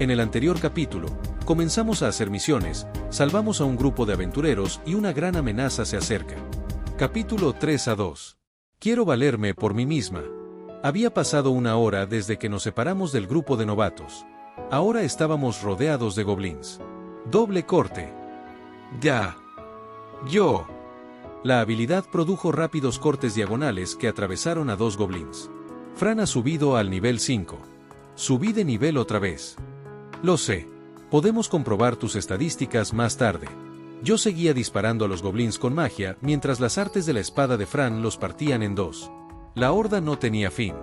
En el anterior capítulo, comenzamos a hacer misiones, salvamos a un grupo de aventureros y una gran amenaza se acerca. Capítulo 3-2. Quiero valerme por mí misma. Había pasado una hora desde que nos separamos del grupo de novatos. Ahora estábamos rodeados de goblins. Doble corte. Ya. Yo. La habilidad produjo rápidos cortes diagonales que atravesaron a 2 goblins. Fran ha subido al nivel 5. Subí de nivel otra vez. Lo sé. Podemos comprobar tus estadísticas más tarde. Yo seguía disparando a los goblins con magia mientras las artes de la espada de Fran los partían en 2. La horda no tenía fin.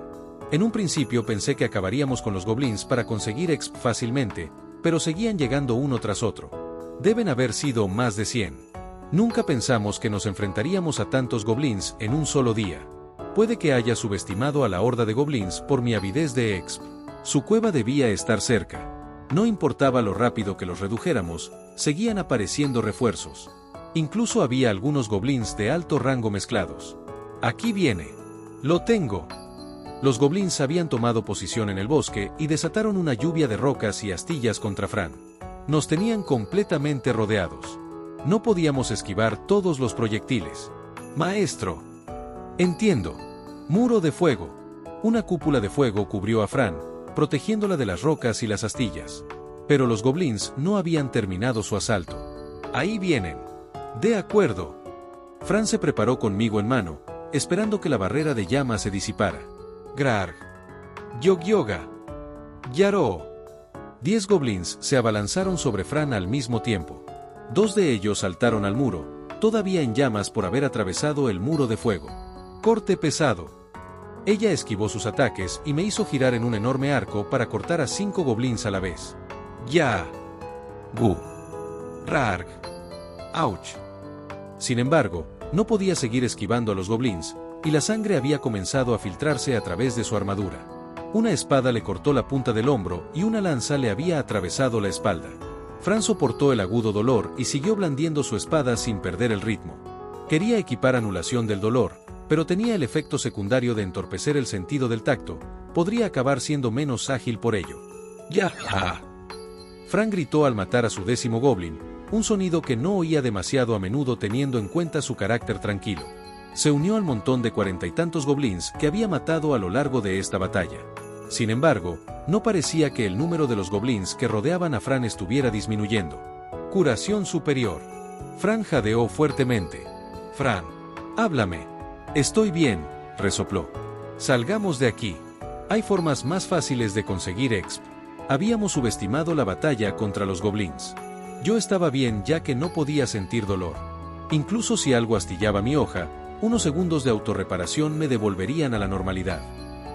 En un principio pensé que acabaríamos con los goblins para conseguir exp fácilmente, pero seguían llegando uno tras otro. Deben haber sido más de 100. Nunca pensamos que nos enfrentaríamos a tantos goblins en un solo día. Puede que haya subestimado a la horda de goblins por mi avidez de exp. Su cueva debía estar cerca. No importaba lo rápido que los redujéramos, seguían apareciendo refuerzos. Incluso había algunos goblins de alto rango mezclados. Aquí viene. Lo tengo. Los goblins habían tomado posición en el bosque y desataron una lluvia de rocas y astillas contra Fran. Nos tenían completamente rodeados. No podíamos esquivar todos los proyectiles. Maestro. Entiendo. Muro de fuego. Una cúpula de fuego cubrió a Fran, protegiéndola de las rocas y las astillas. Pero los goblins no habían terminado su asalto. Ahí vienen. De acuerdo. Fran se preparó conmigo en mano, esperando que la barrera de llamas se disipara. Grarg. Yog-Yoga. Yaroo. 10 goblins se abalanzaron sobre Fran al mismo tiempo. 2 de ellos saltaron al muro, todavía en llamas por haber atravesado el muro de fuego. Corte pesado. Ella esquivó sus ataques y me hizo girar en un enorme arco para cortar a 5 goblins a la vez. Ya. Gu. Rarg. Ouch. Sin embargo, no podía seguir esquivando a los goblins, y la sangre había comenzado a filtrarse a través de su armadura. Una espada le cortó la punta del hombro y una lanza le había atravesado la espalda. Fran soportó el agudo dolor y siguió blandiendo su espada sin perder el ritmo. Quería equipar anulación del dolor, pero tenía el efecto secundario de entorpecer el sentido del tacto, podría acabar siendo menos ágil por ello. ¡Ya! Fran gritó al matar a su 10º goblin, un sonido que no oía demasiado a menudo teniendo en cuenta su carácter tranquilo. Se unió al montón de 40 y tantos goblins que había matado a lo largo de esta batalla. Sin embargo, no parecía que el número de los goblins que rodeaban a Fran estuviera disminuyendo. Curación superior. Fran jadeó fuertemente. Fran, háblame. Estoy bien, resopló. Salgamos de aquí. Hay formas más fáciles de conseguir exp. Habíamos subestimado la batalla contra los goblins. Yo estaba bien ya que no podía sentir dolor. Incluso si algo astillaba mi hoja, unos segundos de autorreparación me devolverían a la normalidad.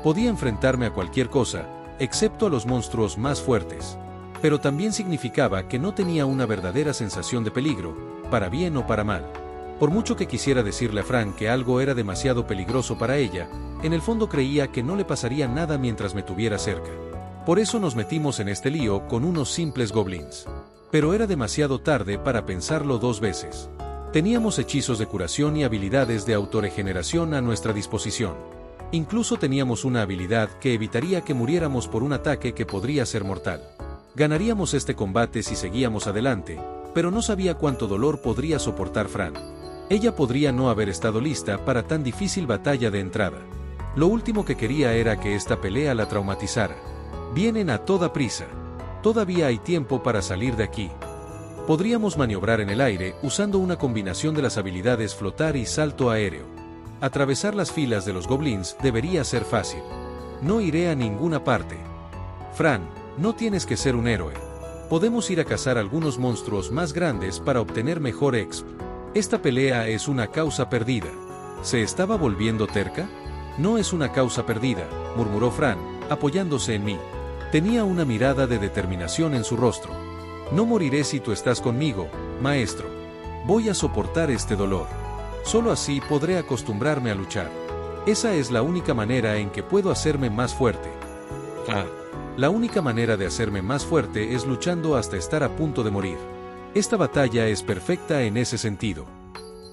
Podía enfrentarme a cualquier cosa, excepto a los monstruos más fuertes. Pero también significaba que no tenía una verdadera sensación de peligro, para bien o para mal. Por mucho que quisiera decirle a Fran que algo era demasiado peligroso para ella, en el fondo creía que no le pasaría nada mientras me tuviera cerca. Por eso nos metimos en este lío con unos simples goblins. Pero era demasiado tarde para pensarlo 2 veces. Teníamos hechizos de curación y habilidades de autorregeneración a nuestra disposición. Incluso teníamos una habilidad que evitaría que muriéramos por un ataque que podría ser mortal. Ganaríamos este combate si seguíamos adelante, pero no sabía cuánto dolor podría soportar Fran. Ella podría no haber estado lista para tan difícil batalla de entrada. Lo último que quería era que esta pelea la traumatizara. Vienen a toda prisa. Todavía hay tiempo para salir de aquí. Podríamos maniobrar en el aire usando una combinación de las habilidades flotar y salto aéreo. Atravesar las filas de los goblins debería ser fácil. No iré a ninguna parte. Fran, no tienes que ser un héroe. Podemos ir a cazar algunos monstruos más grandes para obtener mejor exp. Esta pelea es una causa perdida. ¿Se estaba volviendo terca? No es una causa perdida, murmuró Fran, apoyándose en mí. Tenía una mirada de determinación en su rostro. No moriré si tú estás conmigo, maestro. Voy a soportar este dolor. Solo así podré acostumbrarme a luchar. Esa es la única manera en que puedo hacerme más fuerte. La única manera de hacerme más fuerte es luchando hasta estar a punto de morir. Esta batalla es perfecta en ese sentido.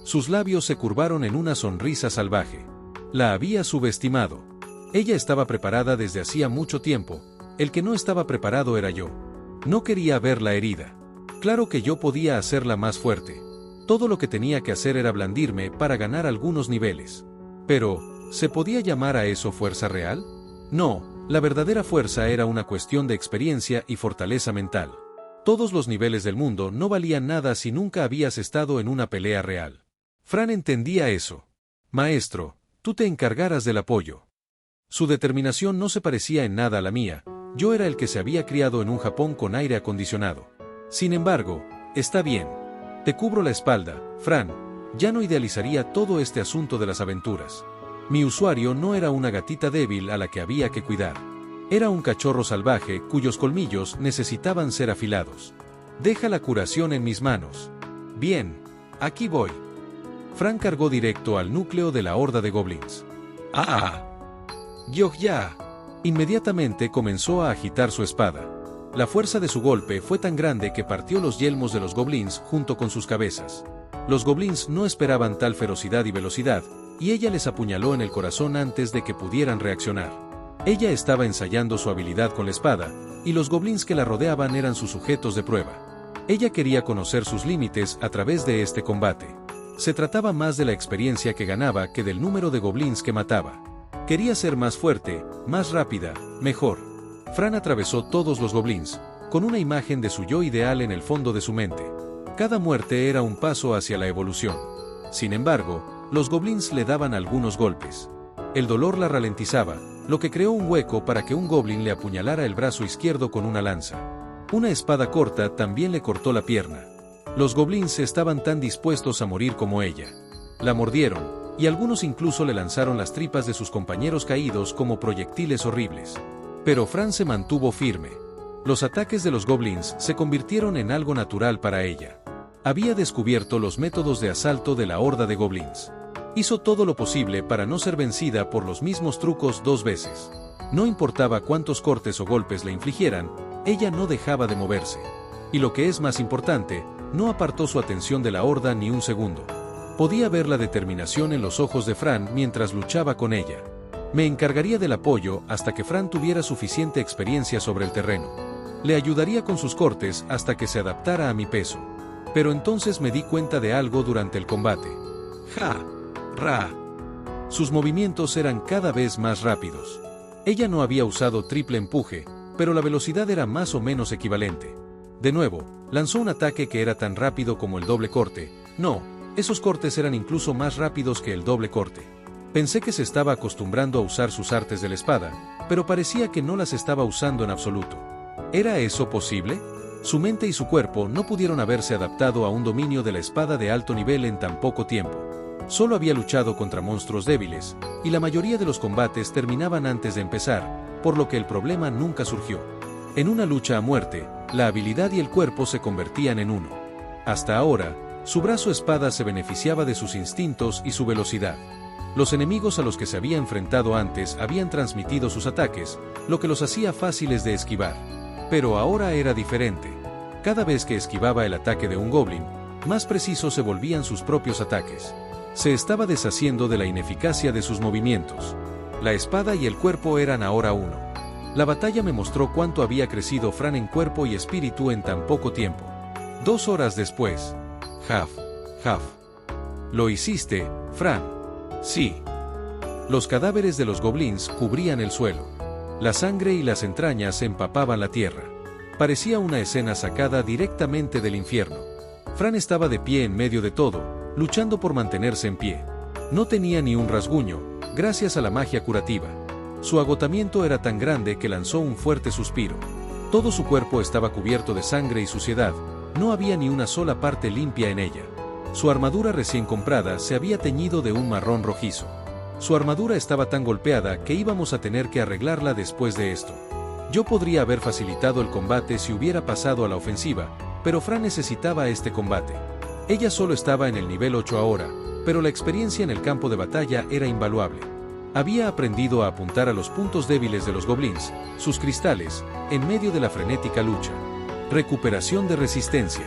Sus labios se curvaron en una sonrisa salvaje. La había subestimado. Ella estaba preparada desde hacía mucho tiempo. El que no estaba preparado era yo. No quería ver la herida. Claro que yo podía hacerla más fuerte. Todo lo que tenía que hacer era blandirme para ganar algunos niveles. Pero, ¿se podía llamar a eso fuerza real? No, la verdadera fuerza era una cuestión de experiencia y fortaleza mental. Todos los niveles del mundo no valían nada si nunca habías estado en una pelea real. Fran entendía eso. Maestro, tú te encargarás del apoyo. Su determinación no se parecía en nada a la mía. Yo era el que se había criado en un Japón con aire acondicionado. Sin embargo, está bien. Te cubro la espalda, Fran. Ya no idealizaría todo este asunto de las aventuras. Mi usuario no era una gatita débil a la que había que cuidar. Era un cachorro salvaje cuyos colmillos necesitaban ser afilados. Deja la curación en mis manos. Bien, aquí voy. Fran cargó directo al núcleo de la horda de goblins. ¡Ah! ¡Yog-ya! Inmediatamente comenzó a agitar su espada. La fuerza de su golpe fue tan grande que partió los yelmos de los goblins junto con sus cabezas. Los goblins no esperaban tal ferocidad y velocidad, y ella les apuñaló en el corazón antes de que pudieran reaccionar. Ella estaba ensayando su habilidad con la espada, y los goblins que la rodeaban eran sus sujetos de prueba. Ella quería conocer sus límites a través de este combate. Se trataba más de la experiencia que ganaba que del número de goblins que mataba. Quería ser más fuerte, más rápida, mejor. Fran atravesó todos los goblins, con una imagen de su yo ideal en el fondo de su mente. Cada muerte era un paso hacia la evolución. Sin embargo, los goblins le daban algunos golpes. El dolor la ralentizaba, lo que creó un hueco para que un goblin le apuñalara el brazo izquierdo con una lanza. Una espada corta también le cortó la pierna. Los goblins estaban tan dispuestos a morir como ella. La mordieron, y algunos incluso le lanzaron las tripas de sus compañeros caídos como proyectiles horribles. Pero Fran se mantuvo firme. Los ataques de los goblins se convirtieron en algo natural para ella. Había descubierto los métodos de asalto de la horda de goblins. Hizo todo lo posible para no ser vencida por los mismos trucos 2 veces. No importaba cuántos cortes o golpes le infligieran, ella no dejaba de moverse. Y lo que es más importante, no apartó su atención de la horda ni un segundo. Podía ver la determinación en los ojos de Fran mientras luchaba con ella. Me encargaría del apoyo hasta que Fran tuviera suficiente experiencia sobre el terreno. Le ayudaría con sus cortes hasta que se adaptara a mi peso. Pero entonces me di cuenta de algo durante el combate. ¡Ja! ¡Ra! Sus movimientos eran cada vez más rápidos. Ella no había usado triple empuje, pero la velocidad era más o menos equivalente. De nuevo, lanzó un ataque que era tan rápido como el doble corte. No, esos cortes eran incluso más rápidos que el doble corte. Pensé que se estaba acostumbrando a usar sus artes de la espada, pero parecía que no las estaba usando en absoluto. ¿Era eso posible? Su mente y su cuerpo no pudieron haberse adaptado a un dominio de la espada de alto nivel en tan poco tiempo. Solo había luchado contra monstruos débiles, y la mayoría de los combates terminaban antes de empezar, por lo que el problema nunca surgió. En una lucha a muerte, la habilidad y el cuerpo se convertían en uno. Hasta ahora, su brazo espada se beneficiaba de sus instintos y su velocidad. Los enemigos a los que se había enfrentado antes habían transmitido sus ataques, lo que los hacía fáciles de esquivar. Pero ahora era diferente. Cada vez que esquivaba el ataque de un goblin, más precisos se volvían sus propios ataques. Se estaba deshaciendo de la ineficacia de sus movimientos. La espada y el cuerpo eran ahora uno. La batalla me mostró cuánto había crecido Fran en cuerpo y espíritu en tan poco tiempo. 2 horas después. Jaf. Lo hiciste, Fran. Sí. Los cadáveres de los goblins cubrían el suelo. La sangre y las entrañas empapaban la tierra. Parecía una escena sacada directamente del infierno. Fran estaba de pie en medio de todo, luchando por mantenerse en pie. No tenía ni un rasguño, gracias a la magia curativa. Su agotamiento era tan grande que lanzó un fuerte suspiro. Todo su cuerpo estaba cubierto de sangre y suciedad, no había ni una sola parte limpia en ella. Su armadura recién comprada se había teñido de un marrón rojizo. Su armadura estaba tan golpeada que íbamos a tener que arreglarla después de esto. Yo podría haber facilitado el combate si hubiera pasado a la ofensiva, pero Fran necesitaba este combate. Ella solo estaba en el nivel 8 ahora, pero la experiencia en el campo de batalla era invaluable. Había aprendido a apuntar a los puntos débiles de los goblins, sus cristales, en medio de la frenética lucha. Recuperación de resistencia.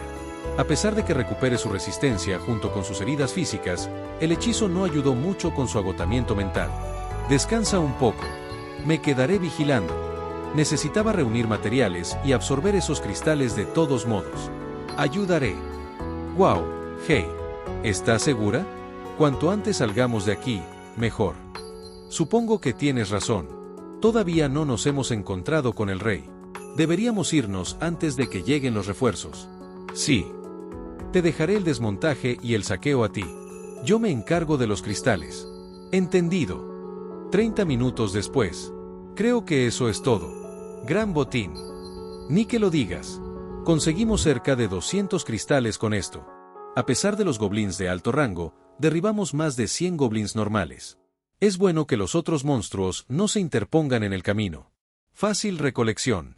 A pesar de que recupere su resistencia junto con sus heridas físicas, el hechizo no ayudó mucho con su agotamiento mental. Descansa un poco. Me quedaré vigilando. Necesitaba reunir materiales y absorber esos cristales de todos modos. Ayudaré. Wow, hey. ¿Estás segura? Cuanto antes salgamos de aquí, mejor. Supongo que tienes razón. Todavía no nos hemos encontrado con el rey. Deberíamos irnos antes de que lleguen los refuerzos. Sí. Te dejaré el desmontaje y el saqueo a ti. Yo me encargo de los cristales. Entendido. 30 minutos después. Creo que eso es todo. Gran botín. Ni que lo digas. Conseguimos cerca de 200 cristales con esto. A pesar de los goblins de alto rango, derribamos más de 100 goblins normales. Es bueno que los otros monstruos no se interpongan en el camino. Fácil recolección.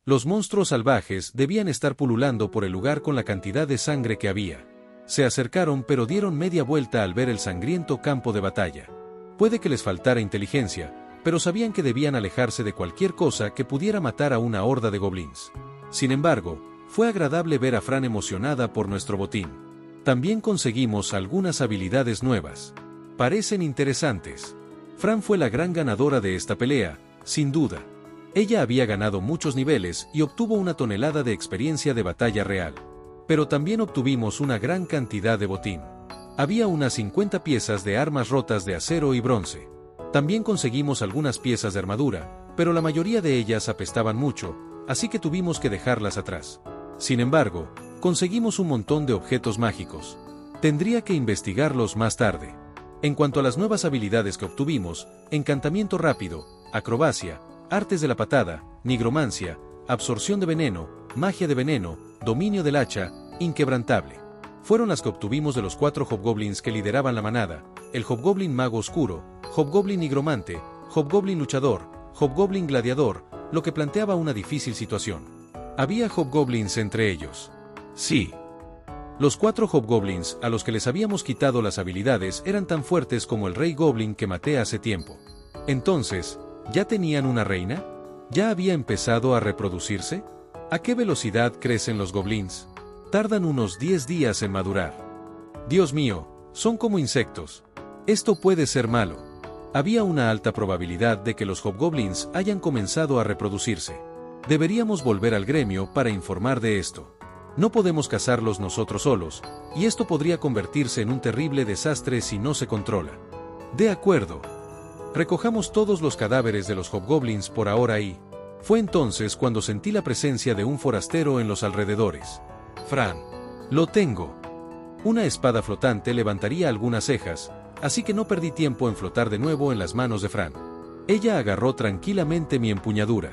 Los monstruos salvajes debían estar pululando por el lugar con la cantidad de sangre que había. Se acercaron pero dieron media vuelta al ver el sangriento campo de batalla. Puede que les faltara inteligencia, pero sabían que debían alejarse de cualquier cosa que pudiera matar a una horda de goblins. Sin embargo, fue agradable ver a Fran emocionada por nuestro botín. También conseguimos algunas habilidades nuevas. Parecen interesantes. Fran fue la gran ganadora de esta pelea, sin duda. Ella había ganado muchos niveles y obtuvo una tonelada de experiencia de batalla real. Pero también obtuvimos una gran cantidad de botín. Había unas 50 piezas de armas rotas de acero y bronce. También conseguimos algunas piezas de armadura, pero la mayoría de ellas apestaban mucho, así que tuvimos que dejarlas atrás. Sin embargo, conseguimos un montón de objetos mágicos. Tendría que investigarlos más tarde. En cuanto a las nuevas habilidades que obtuvimos, encantamiento rápido, acrobacia, artes de la patada, nigromancia, absorción de veneno, magia de veneno, dominio del hacha, inquebrantable. Fueron las que obtuvimos de los 4 hobgoblins que lideraban la manada: el hobgoblin mago oscuro, hobgoblin nigromante, hobgoblin luchador, hobgoblin gladiador, lo que planteaba una difícil situación. Había hobgoblins entre ellos. Sí. Los 4 hobgoblins a los que les habíamos quitado las habilidades eran tan fuertes como el rey goblin que maté hace tiempo. Entonces, ¿ya tenían una reina? ¿Ya había empezado a reproducirse? ¿A qué velocidad crecen los goblins? Tardan unos 10 días en madurar. Dios mío, son como insectos. Esto puede ser malo. Había una alta probabilidad de que los hobgoblins hayan comenzado a reproducirse. Deberíamos volver al gremio para informar de esto. No podemos cazarlos nosotros solos, y esto podría convertirse en un terrible desastre si no se controla. De acuerdo. Recojamos todos los cadáveres de los hobgoblins por ahora y... Fue entonces cuando sentí la presencia de un forastero en los alrededores. Fran. Lo tengo. Una espada flotante levantaría algunas cejas, así que no perdí tiempo en flotar de nuevo en las manos de Fran. Ella agarró tranquilamente mi empuñadura.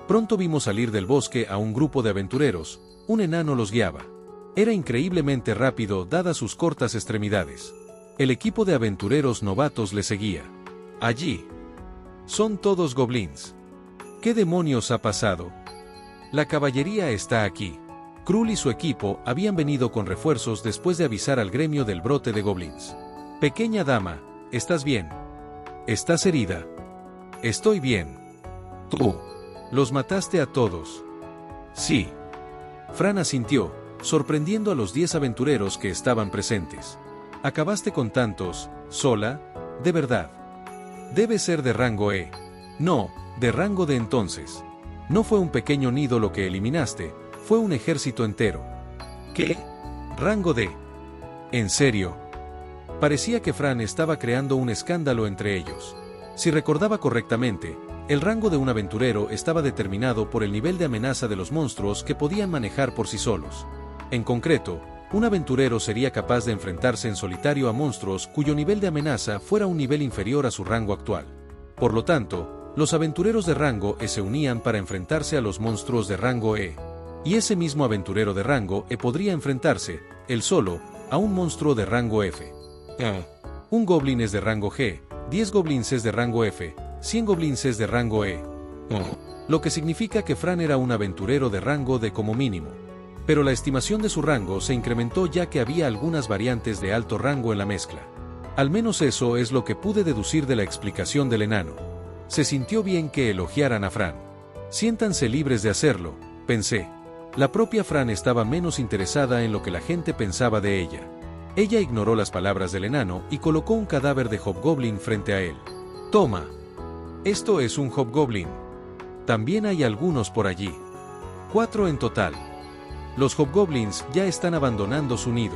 Pronto vimos salir del bosque a un grupo de aventureros. Un enano los guiaba. Era increíblemente rápido dadas sus cortas extremidades. El equipo de aventureros novatos le seguía. Allí. Son todos goblins. ¿Qué demonios ha pasado? La caballería está aquí. Krull y su equipo habían venido con refuerzos después de avisar al gremio del brote de goblins. Pequeña dama, ¿estás bien? ¿Estás herida? Estoy bien. ¿Tú? ¿Los mataste a todos? Sí. Fran asintió, sorprendiendo a los 10 aventureros que estaban presentes. ¿Acabaste con tantos, sola? ¿De verdad? Debe ser de rango E. No, de rango D entonces. No fue un pequeño nido lo que eliminaste, fue un ejército entero. ¿Qué? Rango D. ¿En serio? Parecía que Fran estaba creando un escándalo entre ellos. Si recordaba correctamente, el rango de un aventurero estaba determinado por el nivel de amenaza de los monstruos que podían manejar por sí solos. En concreto, un aventurero sería capaz de enfrentarse en solitario a monstruos cuyo nivel de amenaza fuera un nivel inferior a su rango actual. Por lo tanto, los aventureros de rango E se unían para enfrentarse a los monstruos de rango E. Y ese mismo aventurero de rango E podría enfrentarse, él solo, a un monstruo de rango F. Un goblin es de rango G, 10 goblins es de rango F, 100 goblins es de rango E. Lo que significa que Fran era un aventurero de rango D como mínimo. Pero la estimación de su rango se incrementó ya que había algunas variantes de alto rango en la mezcla. Al menos eso es lo que pude deducir de la explicación del enano. Se sintió bien que elogiaran a Fran. Siéntanse libres de hacerlo, pensé. La propia Fran estaba menos interesada en lo que la gente pensaba de ella. Ella ignoró las palabras del enano y colocó un cadáver de hobgoblin frente a él. Toma. Esto es un hobgoblin. También hay algunos por allí. 4 en total. Los hobgoblins ya están abandonando su nido.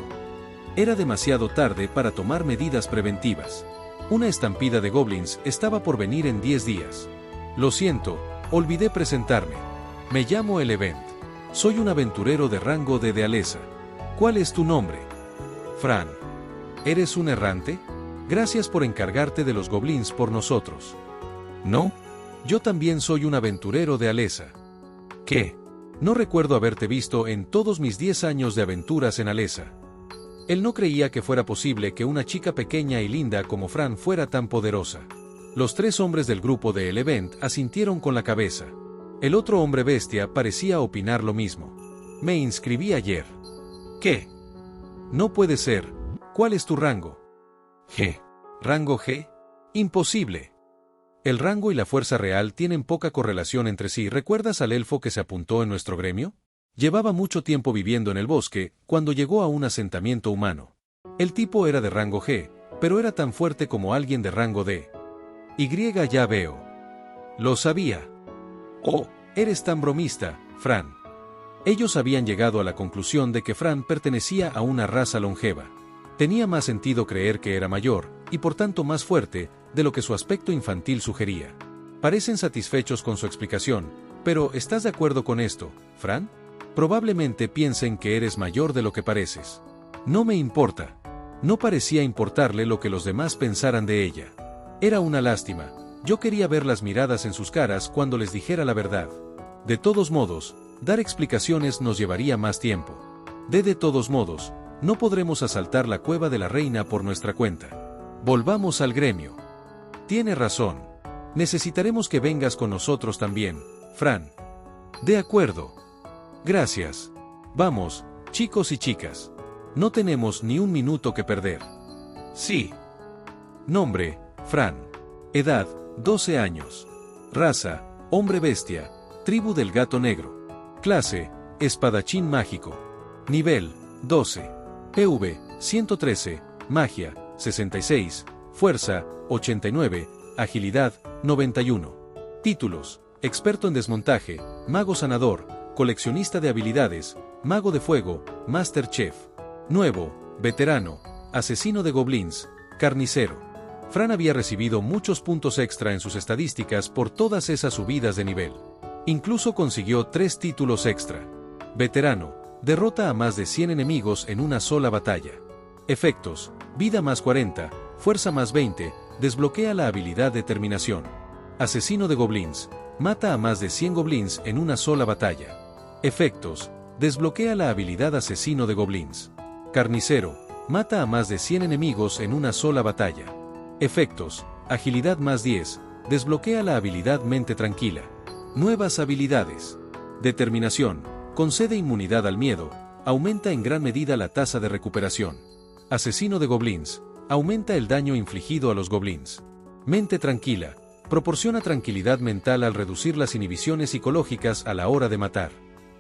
Era demasiado tarde para tomar medidas preventivas. Una estampida de goblins estaba por venir en 10 días. Lo siento, olvidé presentarme. Me llamo Elevent. Soy un aventurero de rango de Dealesa. ¿Cuál es tu nombre? Fran. ¿Eres un errante? Gracias por encargarte de los goblins por nosotros. No. Yo también soy un aventurero de Alesa. ¿Qué? No recuerdo haberte visto en todos mis 10 años de aventuras en Alesa. Él no creía que fuera posible que una chica pequeña y linda como Fran fuera tan poderosa. Los 3 hombres del grupo de Elevent asintieron con la cabeza. El otro hombre bestia parecía opinar lo mismo. Me inscribí ayer. ¿Qué? No puede ser. ¿Cuál es tu rango? G. ¿Rango G? Imposible. El rango y la fuerza real tienen poca correlación entre sí. ¿Recuerdas al elfo que se apuntó en nuestro gremio? Llevaba mucho tiempo viviendo en el bosque cuando llegó a un asentamiento humano. El tipo era de rango G, pero era tan fuerte como alguien de rango D. Y ya veo. Lo sabía. Oh, eres tan bromista, Fran. Ellos habían llegado a la conclusión de que Fran pertenecía a una raza longeva. Tenía más sentido creer que era mayor, y por tanto más fuerte, de lo que su aspecto infantil sugería. Parecen satisfechos con su explicación, pero ¿estás de acuerdo con esto, Fran? Probablemente piensen que eres mayor de lo que pareces. No me importa. No parecía importarle lo que los demás pensaran de ella. Era una lástima. Yo quería ver las miradas en sus caras cuando les dijera la verdad. De todos modos, dar explicaciones nos llevaría más tiempo. De todos modos, no podremos asaltar la cueva de la reina por nuestra cuenta. Volvamos al gremio. Tiene razón. Necesitaremos que vengas con nosotros también, Fran. De acuerdo. Gracias. Vamos, chicos y chicas. No tenemos ni un minuto que perder. Sí. Nombre, Fran. Edad, 12 años. Raza, hombre bestia. Tribu del gato negro. Clase, espadachín mágico. Nivel, 12. PV, 113. Magia, 66. Fuerza, 89. Agilidad, 91. Títulos: experto en desmontaje, mago sanador, coleccionista de habilidades, mago de fuego, Master Chef. Nuevo, veterano, asesino de goblins, carnicero. Fran había recibido muchos puntos extra en sus estadísticas por todas esas subidas de nivel. Incluso consiguió 3 títulos extra. Veterano, derrota a más de 100 enemigos en una sola batalla. Efectos: vida más 40, fuerza más 20, desbloquea la habilidad Determinación. Asesino de goblins, mata a más de 100 goblins en una sola batalla. Efectos: desbloquea la habilidad Asesino de goblins. Carnicero, mata a más de 100 enemigos en una sola batalla. Efectos: agilidad más 10, desbloquea la habilidad Mente Tranquila. Nuevas habilidades. Determinación, concede inmunidad al miedo, aumenta en gran medida la tasa de recuperación. Asesino de goblins, aumenta el daño infligido a los goblins. Mente Tranquila, proporciona tranquilidad mental al reducir las inhibiciones psicológicas a la hora de matar.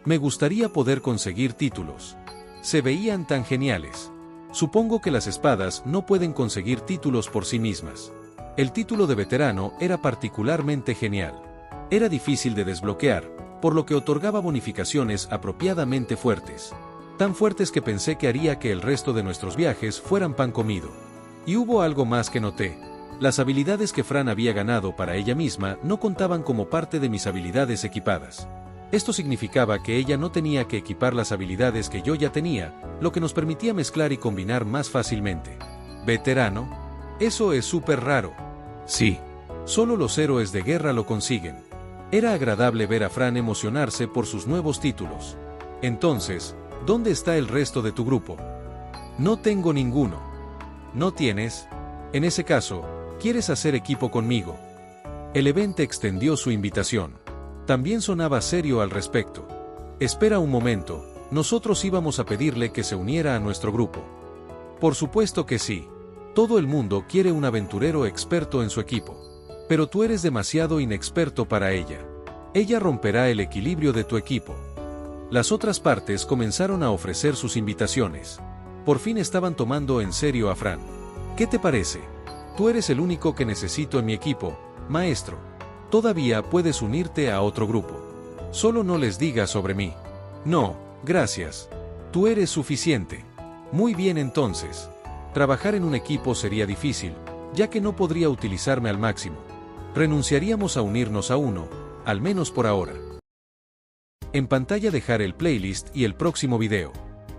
Me gustaría poder conseguir títulos. Se veían tan geniales. Supongo que las espadas no pueden conseguir títulos por sí mismas. El título de veterano era particularmente genial. Era difícil de desbloquear, por lo que otorgaba bonificaciones apropiadamente fuertes. Tan fuertes que pensé que haría que el resto de nuestros viajes fueran pan comido. Y hubo algo más que noté. Las habilidades que Fran había ganado para ella misma no contaban como parte de mis habilidades equipadas. Esto significaba que ella no tenía que equipar las habilidades que yo ya tenía, lo que nos permitía mezclar y combinar más fácilmente. ¿Veterano? Eso es súper raro. Sí. Solo los héroes de guerra lo consiguen. Era agradable ver a Fran emocionarse por sus nuevos títulos. Entonces, ¿dónde está el resto de tu grupo? No tengo ninguno. ¿No tienes? En ese caso, ¿quieres hacer equipo conmigo? Elevent extendió su invitación. También sonaba serio al respecto. Espera un momento, nosotros íbamos a pedirle que se uniera a nuestro grupo. Por supuesto que sí. Todo el mundo quiere un aventurero experto en su equipo. Pero tú eres demasiado inexperto para ella. Ella romperá el equilibrio de tu equipo. Las otras partes comenzaron a ofrecer sus invitaciones. Por fin estaban tomando en serio a Fran. ¿Qué te parece? Tú eres el único que necesito en mi equipo, maestro. Todavía puedes unirte a otro grupo. Solo no les digas sobre mí. No, gracias. Tú eres suficiente. Muy bien entonces. Trabajar en un equipo sería difícil, ya que no podría utilizarme al máximo. Renunciaríamos a unirnos a uno, al menos por ahora. En pantalla dejar el playlist y el próximo video.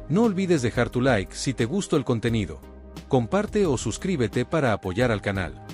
No olvides dejar tu like si te gustó el contenido. Comparte o suscríbete para apoyar al canal.